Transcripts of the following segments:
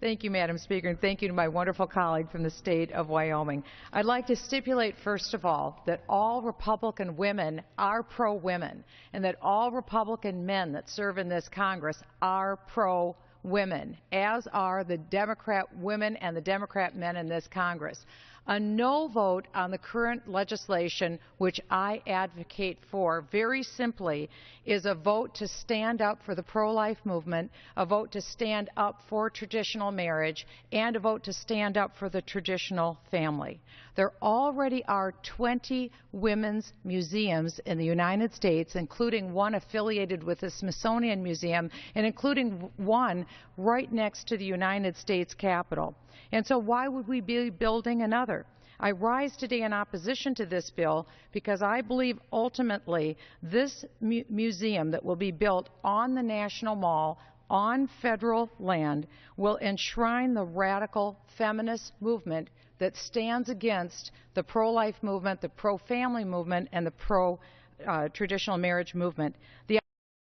Thank you, Madam Speaker, and thank you to my wonderful colleague from the state of Wyoming. I'd like to stipulate, first of all, that all Republican women are pro-women, and that all Republican men that serve in this Congress are pro-women, as are the Democrat women and the Democrat men in this Congress. A no vote on the current legislation, which I advocate for, very simply, is a vote to stand up for the pro-life movement, a vote to stand up for traditional marriage, and a vote to stand up for the traditional family. There already are 20 women's museums in the United States, including one affiliated with the Smithsonian Museum, and including one right next to the United States Capitol. And so why would we be building another? I rise today in opposition to this bill because I believe ultimately this museum that will be built on the National Mall on federal land will enshrine the radical feminist movement that stands against the pro-life movement, the pro-family movement, and the pro-traditional marriage movement. The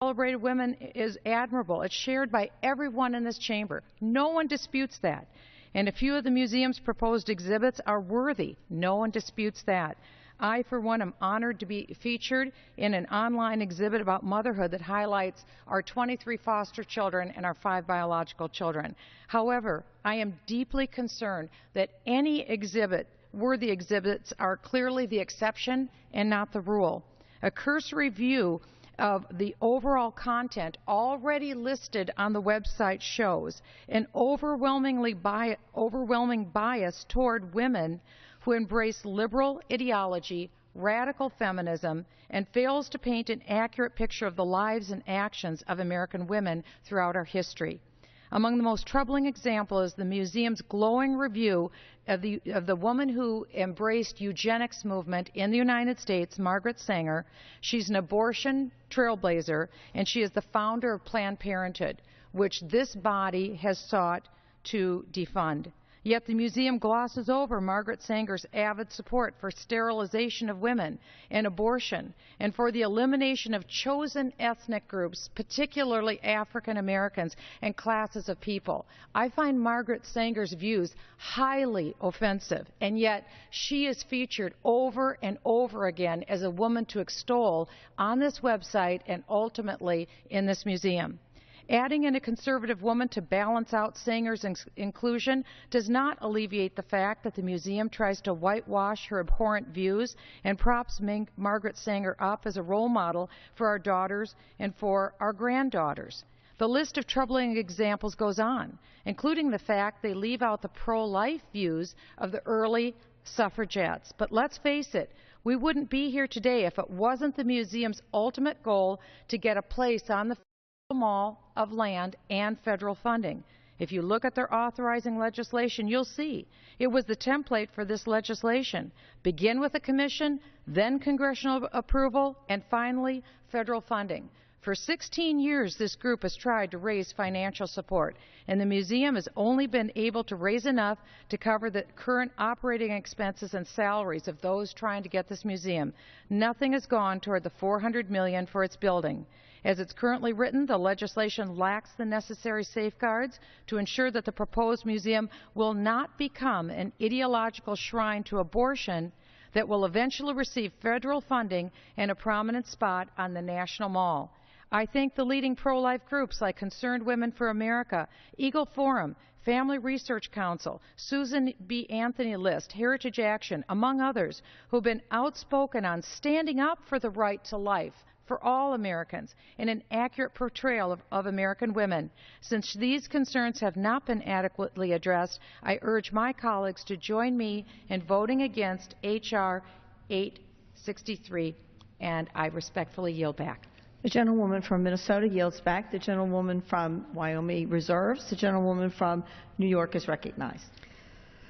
celebrated women is admirable. It's shared by everyone in this chamber. No one disputes that. And a few of the museum's proposed exhibits are worthy. No one disputes that. I, for one, am honored to be featured in an online exhibit about motherhood that highlights our 23 foster children and our 5 biological children. However, I am deeply concerned that any exhibit, worthy exhibits, are clearly the exception and not the rule. A cursory view of the overall content already listed on the website shows an overwhelming bias toward women who embrace liberal ideology, radical feminism, and fails to paint an accurate picture of the lives and actions of American women throughout our history. Among the most troubling examples is the museum's glowing review of the woman who embraced eugenics movement in the United States, Margaret Sanger. She's an abortion trailblazer, and she is the founder of Planned Parenthood, which this body has sought to defund. Yet the museum glosses over Margaret Sanger's avid support for sterilization of women and abortion, and for the elimination of chosen ethnic groups, particularly African Americans and classes of people. I find Margaret Sanger's views highly offensive, and yet she is featured over and over again as a woman to extol on this website and ultimately in this museum. Adding in a conservative woman to balance out Sanger's inclusion does not alleviate the fact that the museum tries to whitewash her abhorrent views and props Margaret Sanger up as a role model for our daughters and for our granddaughters. The list of troubling examples goes on, including the fact they leave out the pro-life views of the early suffragettes. But let's face it, we wouldn't be here today if it wasn't the museum's ultimate goal to get a place on the mall of land and federal funding. If you look at their authorizing legislation, you'll see it was the template for this legislation. Begin with a commission, then congressional approval, and finally federal funding. For 16 years, this group has tried to raise financial support, and the museum has only been able to raise enough to cover the current operating expenses and salaries of those trying to get this museum. Nothing has gone toward the $400 million for its building. As it's currently written, the legislation lacks the necessary safeguards to ensure that the proposed museum will not become an ideological shrine to abortion that will eventually receive federal funding and a prominent spot on the National Mall. I thank the leading pro-life groups like Concerned Women for America, Eagle Forum, Family Research Council, Susan B. Anthony List, Heritage Action, among others, who have been outspoken on standing up for the right to life for all Americans and an accurate portrayal of American women. Since these concerns have not been adequately addressed, I urge my colleagues to join me in voting against H.R. 863, and I respectfully yield back. The gentlewoman from Minnesota yields back. The gentlewoman from Wyoming reserves. The gentlewoman from New York is recognized.